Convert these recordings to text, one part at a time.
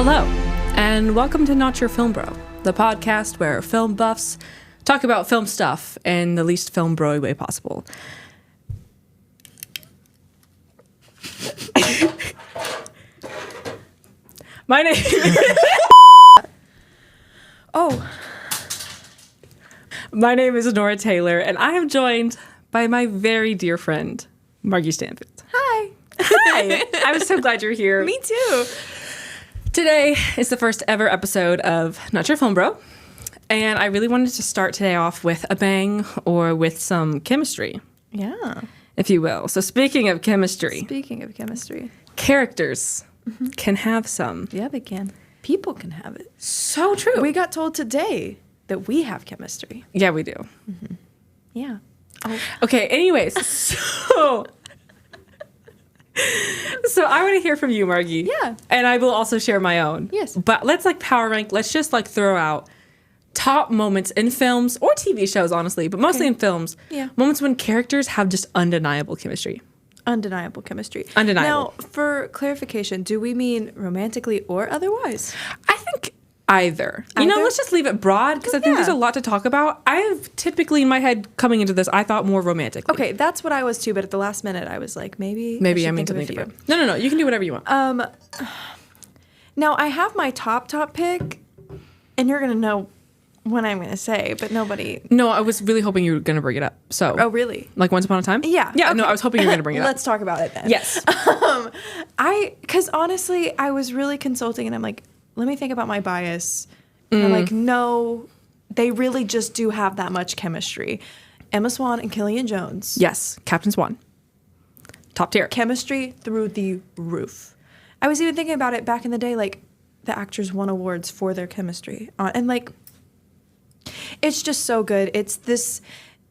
Hello, and welcome to Not Your Film Bro, the podcast where film buffs talk about film stuff in the least film bro way possible. My name My name is Norah Taylor, and I am joined by my very dear friend, Margee Stanfield. Hi. Hi. I'm so glad you're here. Me too. Today is the first ever episode of Not Your Film Bro, and I really wanted to start today off with a bang or with some chemistry, Yeah. if you will. So speaking of chemistry, Speaking of chemistry. characters can have some. Yeah, they can. People can have it. So true. We got told today that we have chemistry. Yeah, we do. Yeah. Oh. Okay, anyways, so I want to hear from you, Margee. Yeah. And I will also share my own. Yes. But let's power rank. Let's just throw out top moments in films or TV shows, honestly, but mostly in films. Yeah. Moments when characters have just undeniable chemistry. Undeniable chemistry. Undeniable. Now, for clarification, do we mean romantically or otherwise? I think either. You know, Either? let's just leave it broad because I think there's a lot to talk about. I've typically in my head coming into this, I thought more romantically. Okay, that's what I was too, but at the last minute I was like, maybe I should mean think of a something few. different. No. You can do whatever you want. Now, I have my top pick, and you're going to know what I'm going to say, but nobody... No, I was really hoping you were going to bring it up. So, Oh, really? like Once Upon a Time? Yeah. Yeah, no, okay. I was hoping you were going to bring it up. Let's talk about it then. Yes. Because honestly, I was really consulting and I'm like, let me think about my bias. And I'm like, no, they really just do have that much chemistry. Emma Swan and Killian Jones. Yes, CaptainSwan. Top tier. Chemistry through the roof. I was even thinking about it back in the day, like the actors won awards for their chemistry. And like, it's just so good. It's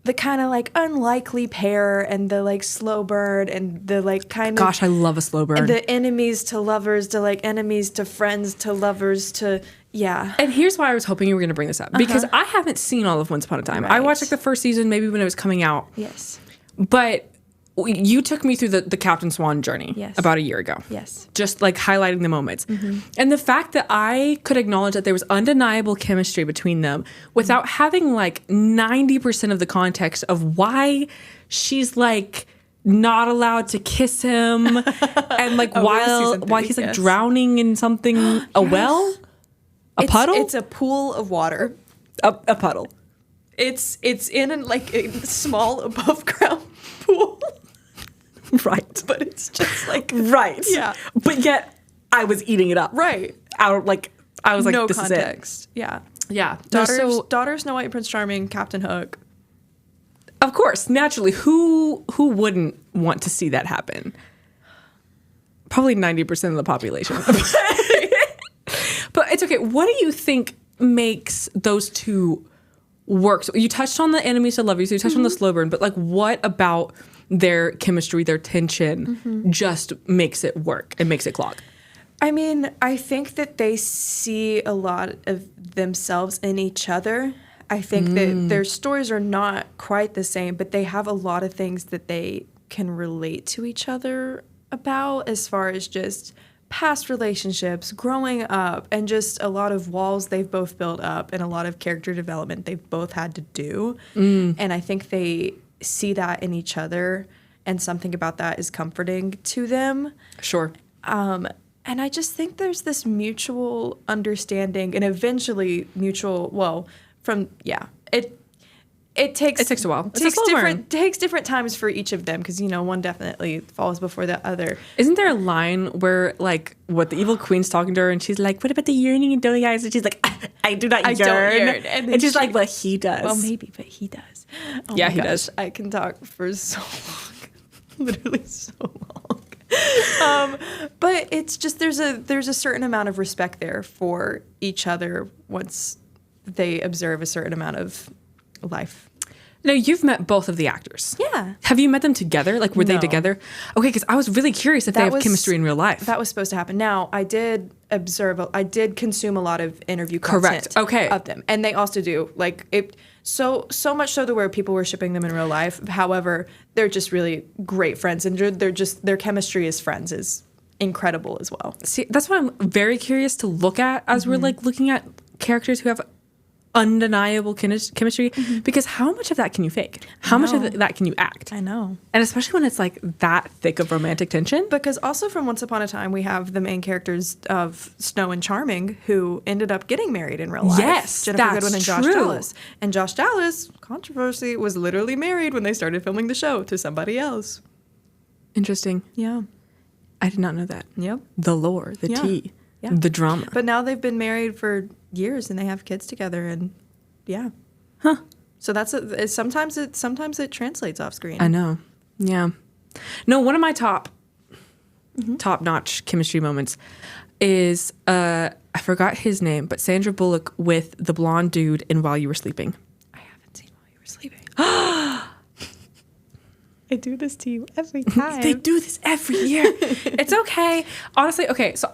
the kind of unlikely pair and the slow burn and the kind of... Gosh, I love a slow burn. The enemies to lovers to enemies to friends to lovers to... Yeah. And here's why I was hoping you were going to bring this up. Because I haven't seen all of Once Upon a Time. I Right. watched the first season maybe when it was coming out. Yes. But you took me through the CaptainSwan journey Yes. about a year ago. Yes. Just highlighting the moments. And the fact that I could acknowledge that there was undeniable chemistry between them without having 90% of the context of why she's not allowed to kiss him and why he's yes. drowning in something, a well? A puddle? It's a pool of water. A puddle. It's in a small above ground pool. Right. But it's just Right. Yeah. But yet I was eating it up. Right. I was No this context. Yeah. is it. Yeah. No, Daughter Snow White, Prince Charming, Captain Hook. of course, naturally, who wouldn't want to see that happen? Probably 90% of the population. But it's okay. What do you think makes those two work? So you touched on the enemies to lovers, so you touched on the slow burn, but what about their chemistry, their tension just makes it work and makes it clock? I mean, I think that they see a lot of themselves in each other. I think that their stories are not quite the same, but they have a lot of things that they can relate to each other about as far as just past relationships, growing up, and just a lot of walls they've both built up and a lot of character development they've both had to do. And I think they see that in each other, and something about that is comforting to them. Sure. And I just think there's this mutual understanding and eventually it takes a while. It's a slow burn. Takes different times for each of them because one definitely falls before the other. Isn't there a line where what the evil queen's talking to her and she's like, what about the yearning and doting eyes? And she's like, I do not yearn. And she's like, but he does. Well, maybe, but he does. Oh Yeah, my he gosh, does. I can talk for so long, literally so long. But it's just there's a certain amount of respect there for each other once they observe a certain amount of life. No, you've met both of the actors. Yeah. Have you met them together? Were they No. together? Okay, because I was really curious if they have chemistry in real life. That was supposed to happen. Now, I did consume a lot of interview Correct. content Okay. of them. And they also do. So much so to where people were shipping them in real life. However, they're just really great friends and their chemistry as friends is incredible as well. See, that's what I'm very curious to look at as we're like looking at characters who have undeniable chemistry, because how much of that can you fake? How much of that can you act? I know. And especially when it's like that thick of romantic tension. Because also from Once Upon a Time, we have the main characters of Snow and Charming who ended up getting married in real life. Yes, Jennifer that's Goodwin and Josh true. Dallas. And Josh Dallas, controversy, was literally married when they started filming the show to somebody else. Interesting. Yeah. I did not know that. Yep. The lore, the tea, Yeah. the drama. But now they've been married for years and they have kids together, and yeah. Huh. So sometimes it translates off screen. I know. Yeah. No, one of my top-notch chemistry moments is I forgot his name, but Sandra Bullock with the blonde dude in While You Were Sleeping. I haven't seen While You Were Sleeping. I do this to you every time. They do this every year. It's okay. Honestly, okay, so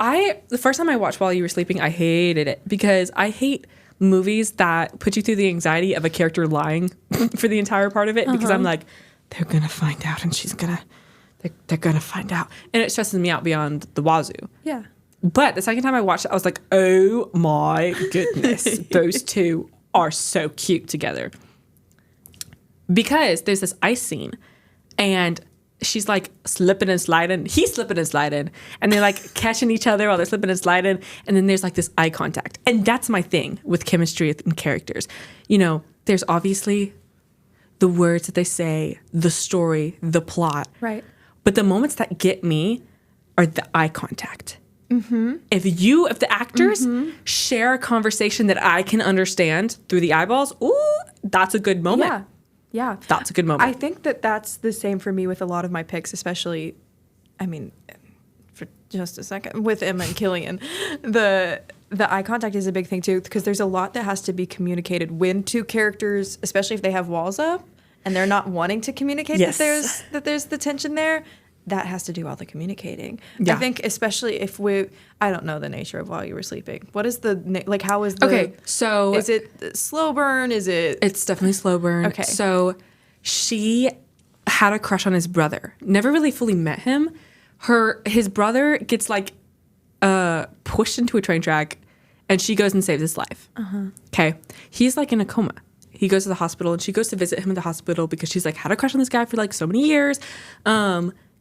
the first time I watched While You Were Sleeping, I hated it because I hate movies that put you through the anxiety of a character lying for the entire part of it, because I'm like, they're going to find out and they're going to find out. And it stresses me out beyond the wazoo. Yeah. But the second time I watched it, I was like, oh my goodness, those two are so cute together. Because there's this ice scene and she's like slipping and sliding. He's slipping and sliding. And they're like catching each other while they're slipping and sliding. And then there's like this eye contact. And that's my thing with chemistry and characters. You know, there's obviously the words that they say, the story, the plot. Right. But the moments that get me are the eye contact. Mm-hmm. If the actors share a conversation that I can understand through the eyeballs, ooh, that's a good moment. Yeah. Yeah. That's a good moment. I think that's the same for me with a lot of my picks, especially, I mean, for just a second, with Emma and Killian. The eye contact is a big thing too, because there's a lot that has to be communicated when two characters, especially if they have walls up and they're not wanting to communicate that there's the tension there. That has to do all the communicating. Yeah. I think especially if I don't know the nature of While You Were Sleeping. What is how is the... Okay, so... Is it slow burn? It's definitely slow burn. Okay. So she had a crush on his brother. Never really fully met him. His brother gets pushed into a train track and she goes and saves his life. Okay. He's in a coma. He goes to the hospital and she goes to visit him at the hospital because she's had a crush on this guy for so many years.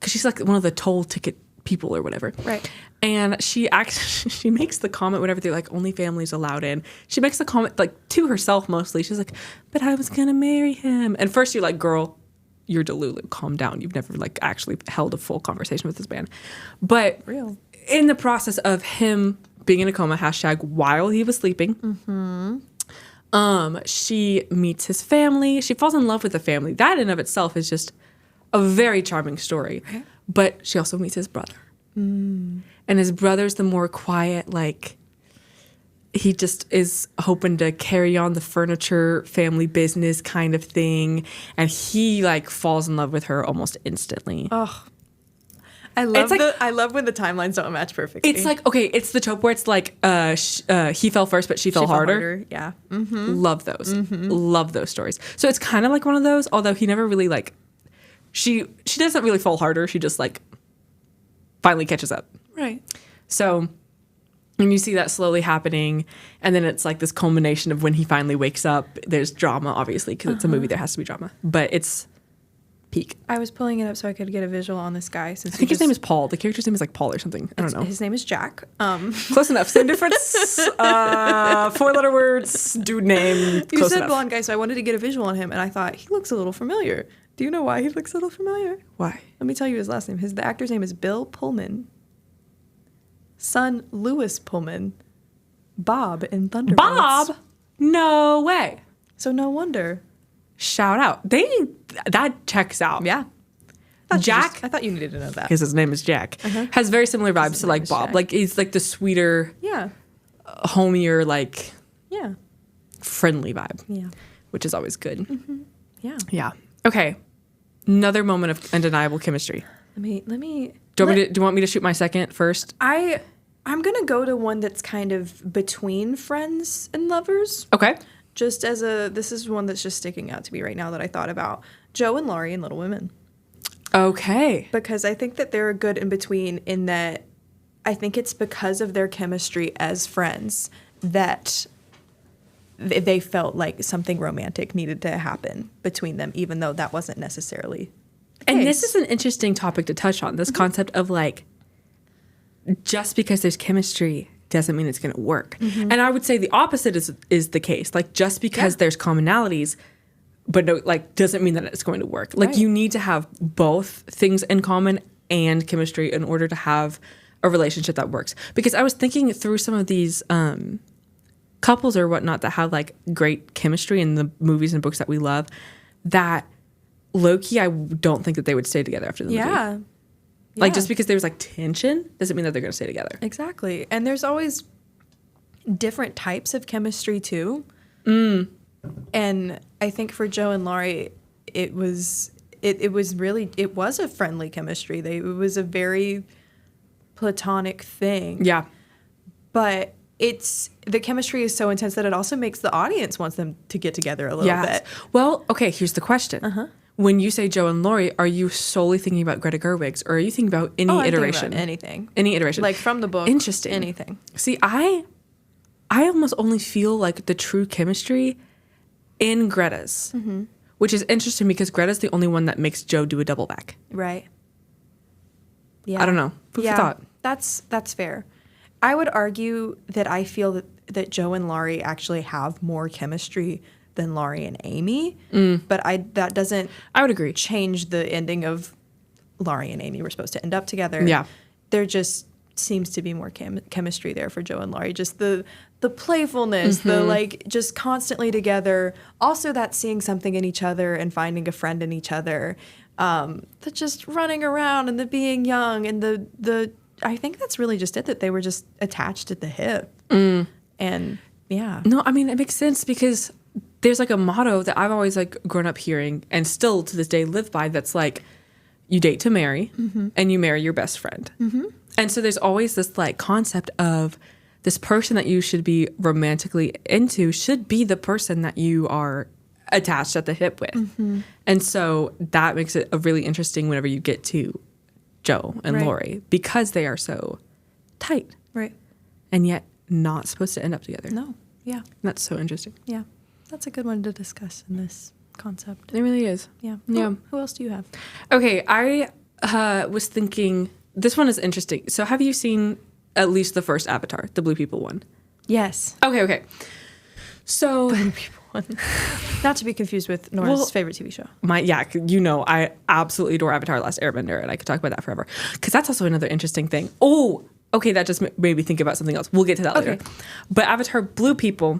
Because she's one of the toll ticket people or whatever. Right. And she makes the comment whenever they're only families allowed in. She makes the comment to herself mostly. She's like, but I was going to marry him. And first you're like, girl, you're Delulu. Calm down. You've never actually held a full conversation with this man. But real. In the process of him being in a coma, # while he was sleeping, she meets his family. She falls in love with the family. That in of itself is just a very charming story. But she also meets his brother. And his brother's the more quiet, he just is hoping to carry on the furniture family business kind of thing. And he falls in love with her almost instantly. Oh, I love when the timelines don't match perfectly. It's okay, it's the trope where it's he fell first, but she fell harder. Yeah. Love those. Love those stories. So it's kind of like one of those, although he never really she doesn't really fall harder. She just finally catches up. Right. So when you see that slowly happening, and then it's this culmination of when he finally wakes up, there's drama, obviously, because it's a movie, there has to be drama. But it's peak. I was pulling it up so I could get a visual on this guy. Since I think his name is Paul. The character's name is Paul or something. I don't know. His name is Jack. Close enough. Same difference. 4-letter words. Dude name. You said blonde guy, so I wanted to get a visual on him, and I thought, he looks a little familiar. Do you know why he looks a little familiar? Why? Let me tell you his last name. The actor's name is Bill Pullman. Son Lewis Pullman. Bob in Thunderbirds. Bob? No way. So no wonder. Shout out. That checks out. Yeah. Jack. I thought you needed to know that. Because his name is Jack. Has very similar vibes to Bob. Jack. He's the sweeter, homier, friendly vibe. Yeah. Which is always good. Yeah. Yeah. Okay. Another moment of undeniable chemistry. Let me. Do you want me to shoot my second first? I'm gonna go to one that's kind of between friends and lovers. Okay. This is one that's just sticking out to me right now that I thought about. Joe and Laurie in Little Women. Okay. Because I think that they're a good in between in that I think it's because of their chemistry as friends that they felt like something romantic needed to happen between them, even though that wasn't necessarily the case. And this is an interesting topic to touch on, this concept of like, just because there's chemistry doesn't mean it's going to work. And I would say the opposite is the case. Like, just because there's commonalities, but no, like, doesn't mean that it's going to work. Like, you need to have both things in common and chemistry in order to have a relationship that works. Because I was thinking through some of these couples or whatnot that have like great chemistry in the movies and books that we love, that low-key, I don't think that they would stay together after the movie. Like, just because there's like tension doesn't mean that they're going to stay together. Exactly. And there's always different types of chemistry too. And I think for Joe and Laurie, it was a friendly chemistry. It was a very platonic thing. Yeah. But the chemistry is so intense that it also makes the audience wants them to get together a little bit. Well, okay, here's the question. When you say Joe and Laurie, are you solely thinking about Greta Gerwig's, or are you thinking about any iteration? Anything. Any iteration. Like from the book. Interesting. Anything. See, I almost only feel like the true chemistry in Greta's, which is interesting because Greta's the only one that makes Joe do a double back. Right. Yeah. I don't know. Food for thought. That's fair. I would argue that I feel that Joe and Laurie actually have more chemistry than Laurie and Amy, but that doesn't. I would agree. Change the ending of Laurie and Amy were supposed to end up together. Yeah, there just seems to be more chemistry there for Joe and Laurie. Just the playfulness, the like just constantly together. Also, that seeing something in each other and finding a friend in each other. The just running around and the being young and the. I think that's really just it, that they were just attached at the hip. And yeah. No, I mean, it makes sense because there's like a motto that I've always like grown up hearing and still to this day live by, that's like, you date to marry and you marry your best friend. And so there's always this like concept of this person that you should be romantically into should be the person that you are attached at the hip with. And so that makes it a really interesting whenever you get to Joe and Laurie, because they are so tight. Right. And yet not supposed to end up together. No. Yeah. That's so interesting. Yeah. That's a good one to discuss in this concept. It really is. Yeah. Yeah. Who else do you have? Okay. I was thinking, this one is interesting. So have you seen at least the first Avatar, the Blue People one? Yes. Okay. So Blue People one. Not to be confused with Nora's favorite TV show. I absolutely adore Avatar: Last Airbender, and I could talk about that forever. Because that's also another interesting thing. Oh, okay, that just made me think about something else. We'll get to that later. But Avatar: Blue People,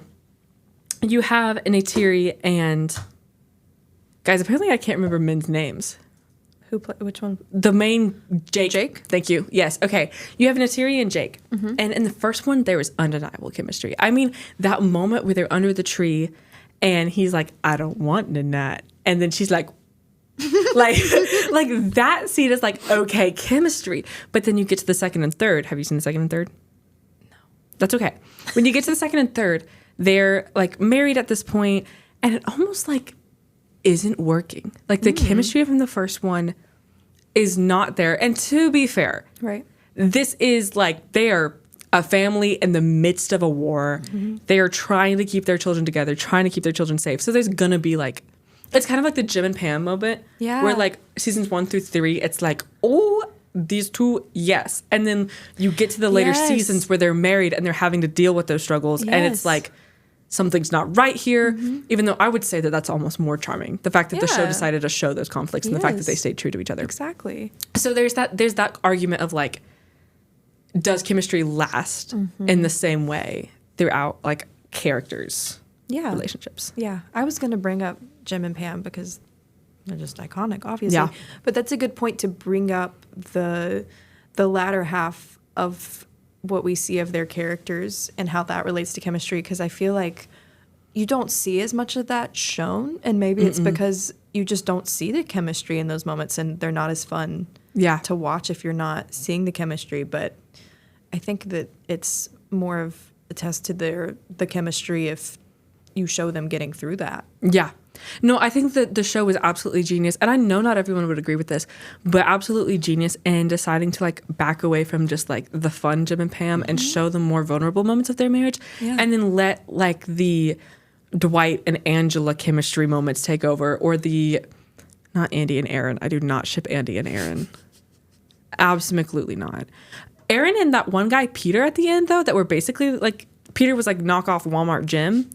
you have an Neytiri and... Guys, apparently I can't remember men's names. Which one? The main Jake. Jake? Thank you. Yes. Okay. You have Neytiri and Jake. And in the first one, there was undeniable chemistry. I mean, that moment where they're under the tree and he's like, I don't want Nanette. And then she's like, like that scene is like, okay, chemistry. But then you get to the second and third. Have you seen the second and third? No. That's okay. When you get to the second and third, they're like married at this point, and it almost like isn't working. Like the chemistry from the first one is not there. And to be fair, this is like they are a family in the midst of a war. They are trying to keep their children together, trying to keep their children safe. So there's going to be like, it's kind of like the Jim and Pam moment. Yeah. Where like seasons 1 through 3, it's like, oh, these two, yes. And then you get to the later seasons where they're married and they're having to deal with those struggles. And it's like, something's not right here, even though I would say that that's almost more charming. The fact that the show decided to show those conflicts and the fact that they stayed true to each other. Exactly. So there's that argument of like, does chemistry last in the same way throughout like characters' relationships? Yeah. I was going to bring up Jim and Pam because they're just iconic, obviously. Yeah. But that's a good point to bring up the latter half of what we see of their characters and how that relates to chemistry, because I feel like you don't see as much of that shown, and maybe it's because you just don't see the chemistry in those moments and they're not as fun to watch if you're not seeing the chemistry. But I think that it's more of a test to the chemistry if you show them getting through that. Yeah. No, I think that the show was absolutely genius. And I know not everyone would agree with this, but absolutely genius in deciding to like back away from just like the fun Jim and Pam and show the more vulnerable moments of their marriage. Yeah. And then let like the Dwight and Angela chemistry moments take over, or the, not Andy and Aaron. I do not ship Andy and Aaron. Absolutely not. Aaron and that one guy, Peter, at the end, though, that were basically like, Peter was like knockoff Walmart Jim.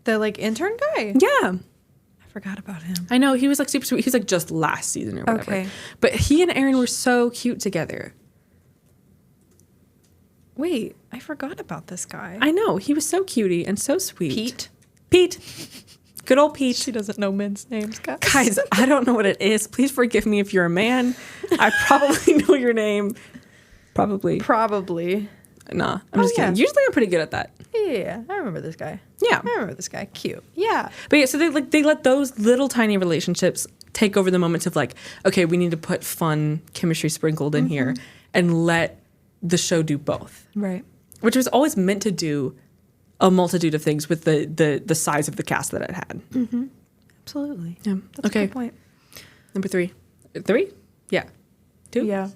The like intern guy. Yeah. I forgot about him. I know, he was like super sweet. He was like just last season or whatever. Okay. But he and Aaron were so cute together. Wait, I forgot about this guy. I know, he was so cutie and so sweet. Pete. Good old Pete. She doesn't know men's names, guys. Guys, I don't know what it is. Please forgive me if you're a man. I probably know your name. Probably. Nah, I'm just kidding. Yeah. Usually I'm pretty good at that. Yeah, I remember this guy. Yeah. I remember this guy. Cute. Yeah. But yeah, so they let those little tiny relationships take over the moments of like, okay, we need to put fun chemistry sprinkled in here and let the show do both. Right. Which was always meant to do a multitude of things with the size of the cast that it had. Mm-hmm. Absolutely. Yeah. That's Okay. a good point. Number 3. 3? Yeah. 2? Yeah.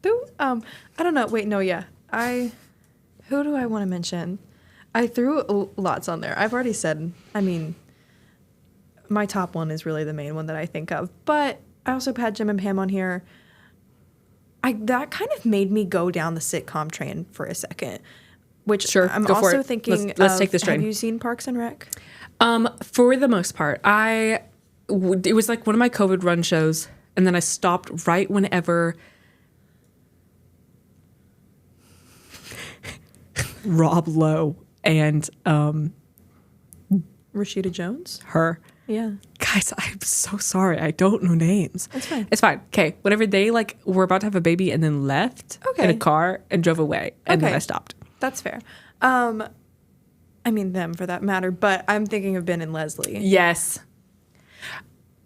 Who? I don't know. Wait, no, yeah. Who do I want to mention? I threw lots on there. I've already said, I mean, my top one is really the main one that I think of. But I also had Jim and Pam on here. That kind of made me go down the sitcom train for a second. Which Sure, I'm go for also it. thinking Let's take this train. Have you seen Parks and Rec? For the most part, it was like one of my COVID run shows, and then I stopped right whenever Rob Lowe and Rashida Jones? her. Yeah. Guys, I'm so sorry. I don't know names. It's fine. It's fine. Okay. Whenever they like were about to have a baby and then left in a Okay. car and drove away, and then Okay. I stopped. That's fair. I mean, them for that matter, but I'm thinking of Ben and Leslie. Yes.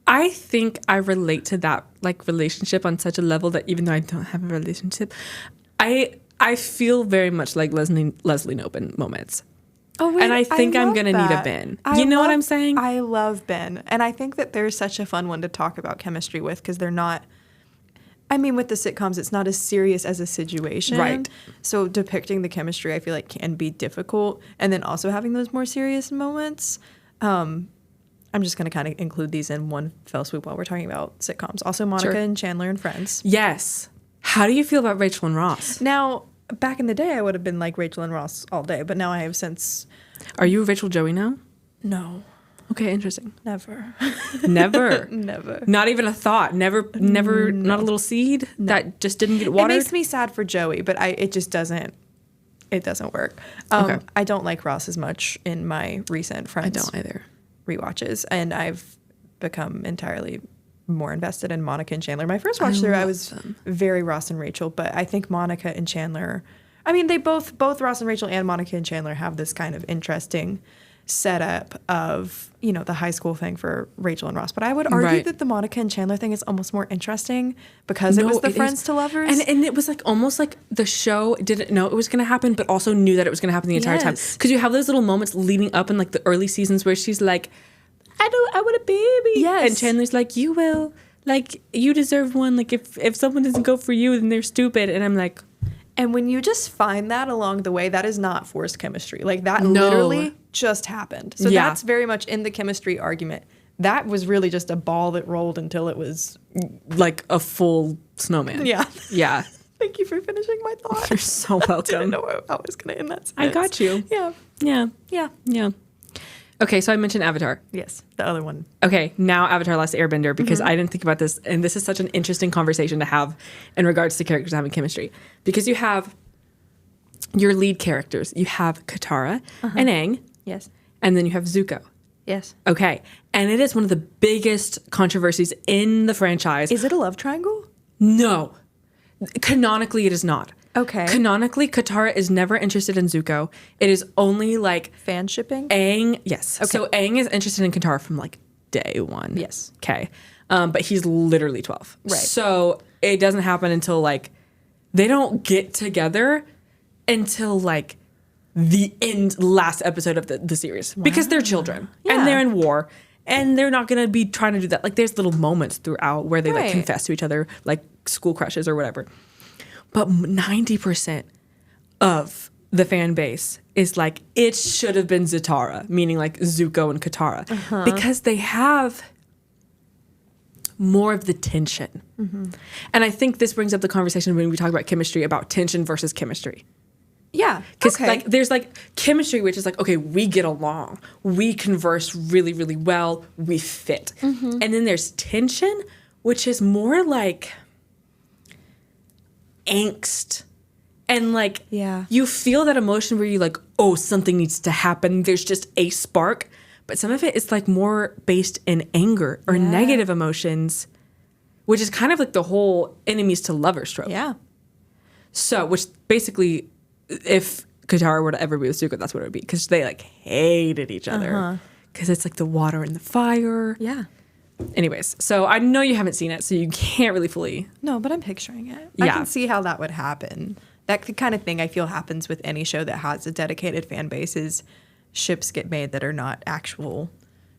I think I relate to that like relationship on such a level that even though I don't have a relationship, I feel very much like Leslie Knope moments. Oh, wait, And I think I'm love going to need a that. Ben. You know what I'm saying? I love Ben. And I think that they're such a fun one to talk about chemistry with because they're not, I mean, with the sitcoms, it's not as serious as a situation. Right. So depicting the chemistry, I feel like can be difficult. And then also having those more serious moments. I'm just going to kind of include these in one fell swoop while we're talking about sitcoms. Also, Monica Sure. and Chandler and Friends. Yes. How do you feel about Rachel and Ross? Now, back in the day, I would have been like Rachel and Ross all day, but now I have since. Are you Rachel Joey now? No, Okay, interesting. never. Never. Never. Not even a thought. Never, not a little seed that just didn't get It watered. makes me sad for Joey, but it just doesn't. It doesn't work. Okay. I don't like Ross as much in my recent I Friends don't either. rewatches, and I've become entirely more invested in Monica and Chandler. My first watch through, I was very Ross and Rachel, but I think Monica and Chandler. I mean, they both Ross and Rachel and Monica and Chandler have this kind of interesting setup of, the high school thing for Rachel and Ross. But I would argue Right. that the Monica and Chandler thing is almost more interesting because it was the friends to lovers. And it was like almost like the show didn't know it was going to happen, but also knew that it was going to happen the entire time. Yes. Because you have those little moments leading up in like the early seasons where she's like, I want a baby. Yes. And Chandler's like, you will. Like, you deserve one. Like, if someone doesn't go for you, then they're stupid. And I'm like, And when you just find that along the way, that is not forced chemistry. Like that No. literally just happened. So Yeah. that's very much in the chemistry argument. That was really just a ball that rolled until it was. like a full snowman. Yeah. Yeah. Thank you for finishing my thought. You're so I didn't welcome. know I was going to end that I sentence. got you. Yeah. Yeah. Yeah. Yeah. Okay, so I mentioned Avatar. Yes. The other one. Okay, now Avatar Last Airbender, because I didn't think about this, and this is such an interesting conversation to have in regards to characters having chemistry. Because you have your lead characters. You have Katara and Aang, Yes. and then you have Zuko. Yes. Okay, and it is one of the biggest controversies in the franchise. Is it a love triangle? No. Canonically, it is not. Okay. Canonically, Katara is never interested in Zuko. It is only like Fan shipping? Aang, yes. Okay. So Aang is interested in Katara from like day one. Yes. Okay. But he's literally 12. Right. So it doesn't happen until like, they don't get together until like the last episode of the series because they're children Yeah. and they're in war And they're not going to be trying to do that. Like, there's little moments throughout where they like Right. confess to each other, like school crushes or whatever. But 90% of the fan base is like, it should have been Zatara, meaning like Zuko and Katara, because they have more of the tension. And I think this brings up the conversation when we talk about chemistry, about tension versus chemistry. Yeah. Because Okay. like there's like chemistry, which is like, okay, we get along, we converse really, really well, we fit. And then there's tension, which is more like angst. And like Yeah. you feel that emotion where you like, oh, something needs to happen. There's just a spark. But some of it is like more based in anger or Yeah. negative emotions, which is kind of like the whole enemies to lovers trope. Yeah. So, which basically, if Katara were to ever be with Zuko, that's what it would be. Because they like hated each other. Because it's like the water and the fire. Yeah. Anyways, so I know you haven't seen it, so you can't really fully. No, but I'm picturing it. I Yeah. can see how that would happen. That the kind of thing I feel happens with any show that has a dedicated fan base is ships get made that are not actual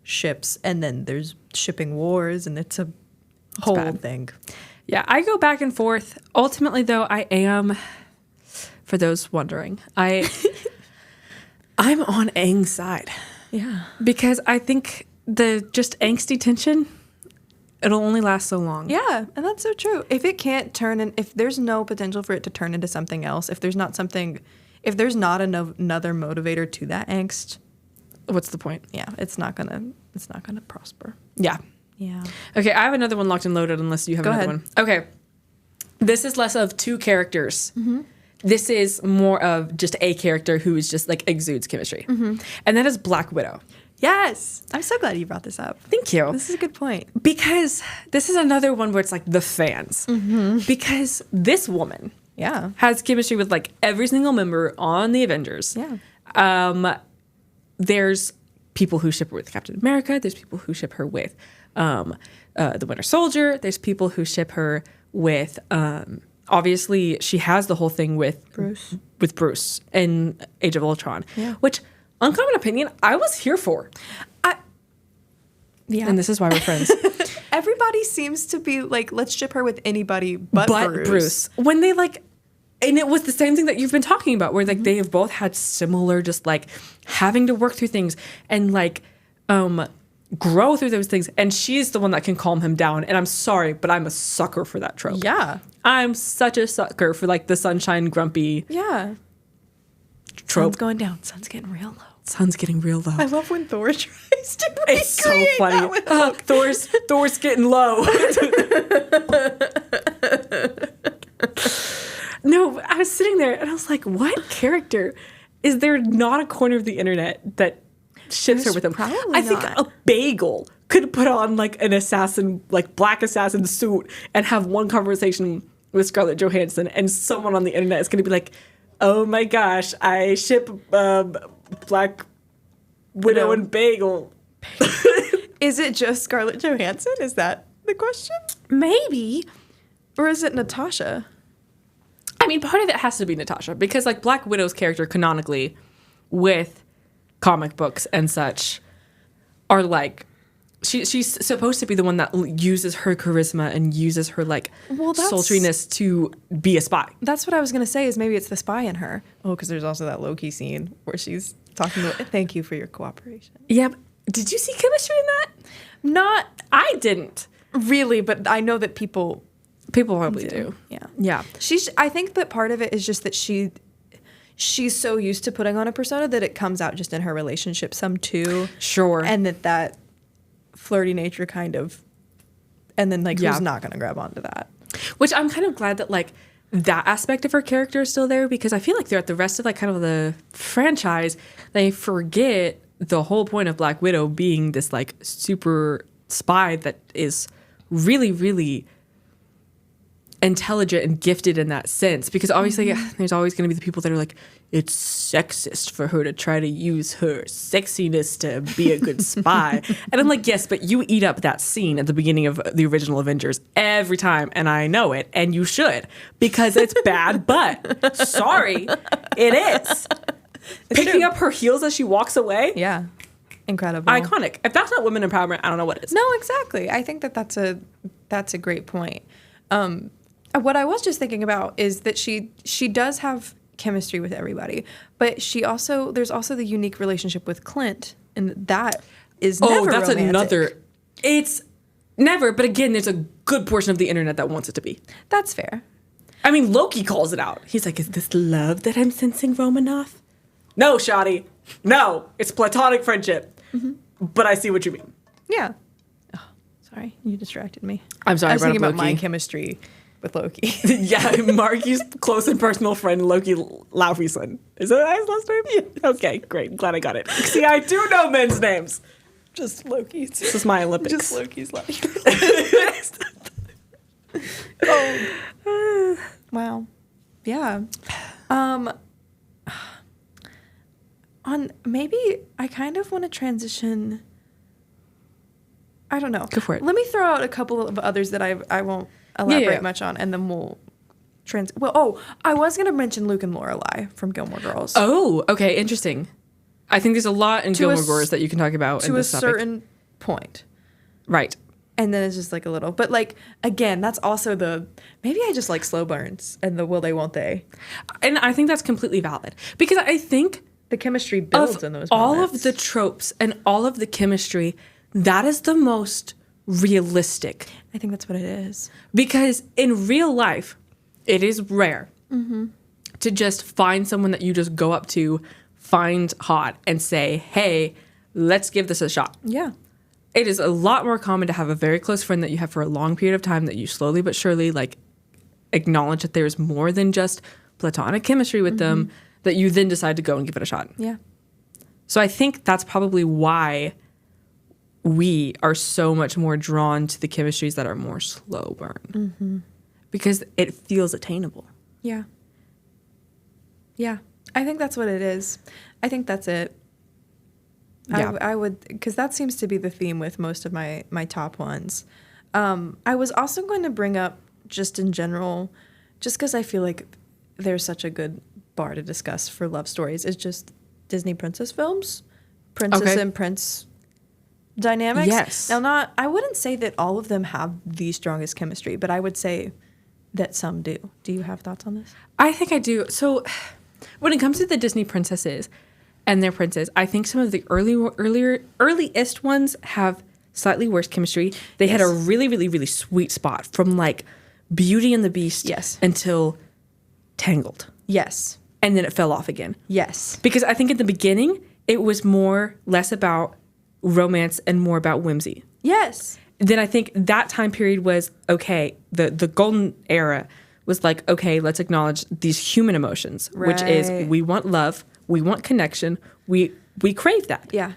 ships, and then there's shipping wars, and it's a whole bad. thing. Yeah, I go back and forth. Ultimately, though, I am, for those wondering, I'm on Aang's side. Yeah. Because I think the just angsty tension, it'll only last so long. Yeah, and that's so true. If it can't turn in, if there's no potential for it to turn into something else, if there's not something, if there's not another motivator to that angst, What's the point? yeah, it's not gonna prosper. Yeah. Yeah. Okay, I have another one locked and loaded unless you have Go another ahead. one. Okay. This is less of two characters. This is more of just a character who is just like exudes chemistry. And that is Black Widow. Yes, I'm so glad you brought this up. Thank you. This is a good point. Because this is another one where it's like the fans. Because this woman Yeah. has chemistry with like every single member on the Avengers. Yeah. There's people who ship her with Captain America. There's people who ship her with the Winter Soldier. There's people who ship her with, obviously, she has the whole thing with Bruce in Age of Ultron. Yeah. Which, uncommon opinion, I was here for. Yeah. And this is why we're friends. Everybody seems to be like, let's ship her with anybody but Bruce. When they like, and it was the same thing that you've been talking about, where like they have both had similar, just like having to work through things and like grow through those things. And she's the one that can calm him down. And I'm sorry, but I'm a sucker for that trope. Yeah. I'm such a sucker for like the sunshine grumpy Yeah. trope. Sun's going down. Sun's getting real low. Sun's getting real low. I love when Thor tries to It's so recreate funny. that with Thor's getting low. No, I was sitting there and I was like, what character is there not a corner of the internet that ships her There's with him? probably I think not. a bagel could put on like an assassin, like black assassin suit and have one conversation with Scarlett Johansson, and someone on the internet is going to be like, oh my gosh, I ship Black Widow No. and bagel. Is it just Scarlett Johansson? Is that the question? Maybe. Or is it Natasha? I mean, part of it has to be Natasha, because like Black Widow's character canonically with comic books and such are like she's supposed to be the one that uses her charisma and uses her like sultriness to be a spy. That's what I was going to say, is maybe it's the spy in her. Oh, because there's also that Loki scene where she's talking to, thank you for your cooperation. Yeah, but did you see chemistry in that? Not I didn't. really, but I know that people Probably do. Yeah. Yeah. I think that part of it is just that she's so used to putting on a persona that it comes out just in her relationship some too. Sure. And that flirty nature kind of, and then like who's not going to grab onto that? Which I'm kind of glad that like that aspect of her character is still there, because I feel like throughout the rest of like kind of the franchise, they forget the whole point of Black Widow being this like super spy that is really, really intelligent and gifted in that sense, because obviously there's always going to be the people that are like, it's sexist for her to try to use her sexiness to be a good spy. And I'm like, yes, but you eat up that scene at the beginning of the original Avengers every time, and I know it, and you should, because it's bad, but sorry, it is. Picking up her heels as she walks away. Yeah. incredible. Iconic. If that's not women empowerment, I don't know what is. No, exactly. I think that's a great point. What I was just thinking about is that she does have chemistry with everybody, but there's also the unique relationship with Clint, and that is never that's romantic. another. It's never, but again, there's a good portion of the internet that wants it to be. That's fair. I mean, Loki calls it out. He's like, "Is this love that I'm sensing, Romanoff?" No, Shoddy. No, it's platonic friendship. Mm-hmm. But I see what you mean. Yeah. Oh, sorry, you distracted me. I'm sorry. I was thinking about Loki. my chemistry with Loki. Yeah, Margie's close and personal friend, Loki Laufeyson. Is that his last name? Yeah. Okay, great. Glad I got it. See, I do know men's names. Just Loki's. This is my Olympics. Just Loki's life. Wow. Yeah. Maybe I kind of want to transition. I don't know. Go for it. Let me throw out a couple of others that I won't elaborate much on, and then we'll I was going to mention Luke and Lorelai from Gilmore Girls. Oh, okay, interesting. I think there's a lot in Gilmore Girls that you can talk about in this topic. To a certain point. Right. And then it's just like a little. But like, again, that's also maybe I just like slow burns and the will they, won't they. And I think that's completely valid. Because I think the chemistry builds in those moments. All of the tropes and all of the chemistry, that is the most realistic. I think that's what it is. Because in real life, it is rare to just find someone that you just go up to, find hot, and say, hey, let's give this a shot. Yeah. It is a lot more common to have a very close friend that you have for a long period of time that you slowly but surely like acknowledge that there's more than just platonic chemistry with them, that you then decide to go and give it a shot. Yeah. So I think that's probably why we are so much more drawn to the chemistries that are more slow burn. Because it feels attainable. Yeah. Yeah. I think that's what it is. I think that's it. Yeah. I would, because that seems to be the theme with most of my top ones. I was also going to bring up, just in general, just because I feel like there's such a good bar to discuss for love stories, is just Disney princess films, princess and prince dynamics. Yes. Now, I wouldn't say that all of them have the strongest chemistry, but I would say that some do. Do you have thoughts on this? I think I do. So when it comes to the Disney princesses and their princes, I think some of the earliest ones have slightly worse chemistry. They had a really, really, really sweet spot from like Beauty and the Beast until Tangled. Yes. And then it fell off again. Yes. Because I think in the beginning, it was less about romance and more about whimsy. Yes. Then I think that time period was, okay, the golden era was like, okay, let's acknowledge these human emotions, which is we want love, we want connection, we crave that. Yeah.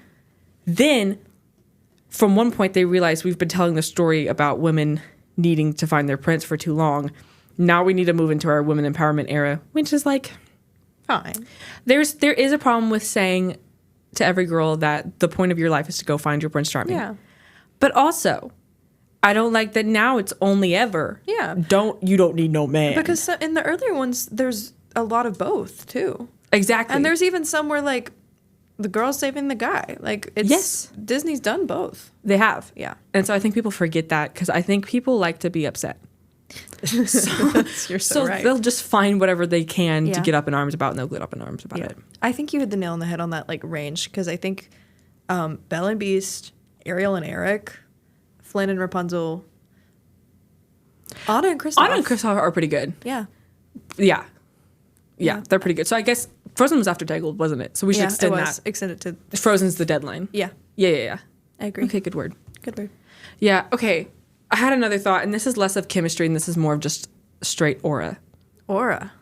Then from one point they realized we've been telling the story about women needing to find their prince for too long. Now we need to move into our women empowerment era, which is like fine. There is a problem with saying to every girl that the point of your life is to go find your Prince Charming. Yeah. But also, I don't like that now it's only ever. Yeah. You don't need no man. Because in the earlier ones, there's a lot of both, too. Exactly. And there's even some where, like, the girl's saving the guy. Like, Disney's done both. They have. Yeah. And so I think people forget that because I think people like to be upset. You're so right. They'll just find whatever they can to get up in arms about, and they'll get up in arms about it. I think you hit the nail on the head on that, like, range, because I think Belle and Beast, Ariel and Eric, Flynn and Rapunzel, Anna and Kristoff are pretty good. Yeah. Yeah, they're pretty good. So I guess Frozen was after Tangled, wasn't it? So we should extend that. Extend it to... Frozen's the deadline. Yeah. Yeah. I agree. Okay, good word. Good word. Yeah, okay. I had another thought, and this is less of chemistry, and this is more of just straight aura. Aura.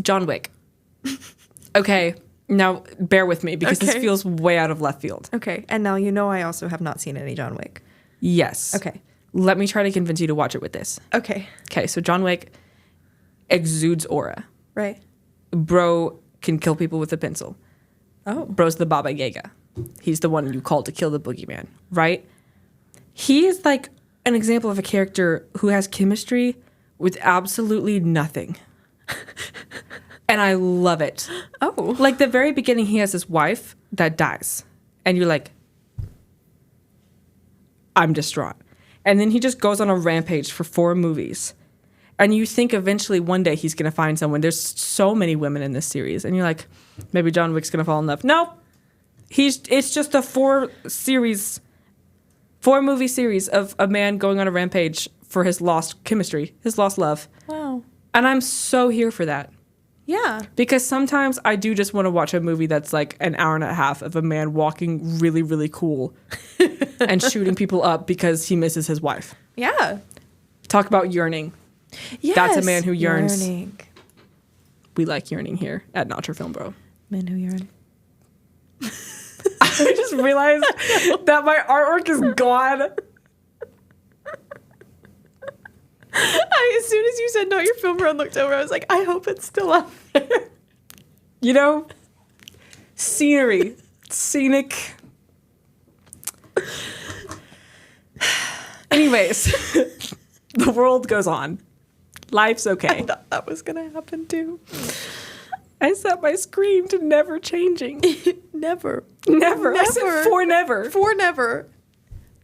John Wick. Okay, now bear with me, because this feels way out of left field. Okay, and now I also have not seen any John Wick. Yes. Okay. Let me try to convince you to watch it with this. Okay. Okay, so John Wick exudes aura. Right. Bro can kill people with a pencil. Oh. Bro's the Baba Yaga. He's the one you call to kill the boogeyman, right? He is like an example of a character who has chemistry with absolutely nothing. And I love it. Oh. Like the very beginning, he has his wife that dies. And you're like, I'm distraught. And then he just goes on a rampage for 4 movies. And you think eventually one day he's going to find someone. There's so many women in this series. And you're like, maybe John Wick's going to fall in love. No. It's just a 4-movie series of a man going on a rampage for his lost chemistry, his lost love. Wow. And I'm so here for that. Yeah. Because sometimes I do just want to watch a movie that's like an hour and a half of a man walking really, really cool and shooting people up because he misses his wife. Yeah. Talk about yearning. Yes. That's a man who yearns. Yearning. We like yearning here at Not Your Film Bro. Men who yearn. I just realized that my artwork is gone. As soon as you said Not Your Film Bro and looked over, I was like, I hope it's still up there. You know, scenery, scenic. Anyways, the world goes on. Life's okay. I thought that was going to happen too. I set my screen to never changing. Never. Never. I said for never. For never.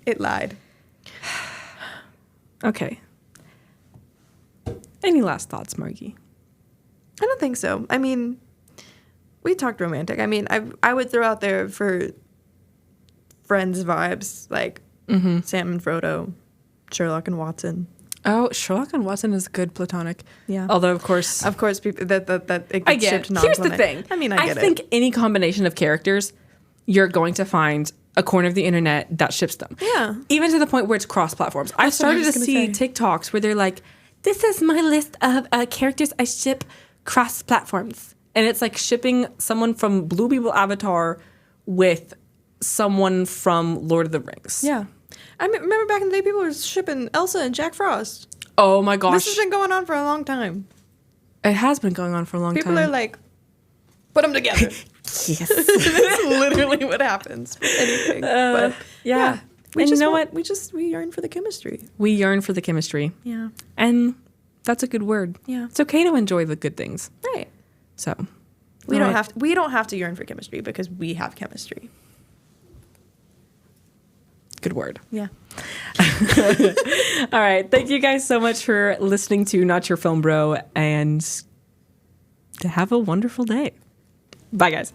It lied. Okay. Any last thoughts, Margee? I don't think so. I mean, we talked romantic. I mean, I would throw out there for Friends vibes, like Sam and Frodo, Sherlock and Watson. Oh, Sherlock and Watson is good platonic. Yeah. Although, of course, people that it I gets get. shipped Here's the non-platonic. thing. I mean, I get I think any combination of characters, you're going to find a corner of the internet that ships them. Yeah. Even to the point where it's cross-platforms. I've That's what I started was to gonna see say. TikToks where they're like, this is my list of characters I ship cross-platforms. And it's like shipping someone from Blue Beetle Avatar with someone from Lord of the Rings. Yeah. I remember back in the day, people were shipping Elsa and Jack Frost. Oh my gosh. This has been going on for a long time. It has been going on for a long People time. are like, put them together. yes. That's literally what happens with anything. But yeah. we And just you know want- we yearn for the chemistry. We yearn for the chemistry. Yeah. And that's a good word. Yeah. It's okay to enjoy the good things. Right. So We all don't right. have to yearn for chemistry because we have chemistry. Good word. Yeah. All right. Thank you guys so much for listening to Not Your Film Bro, and to have a wonderful day. Bye, guys.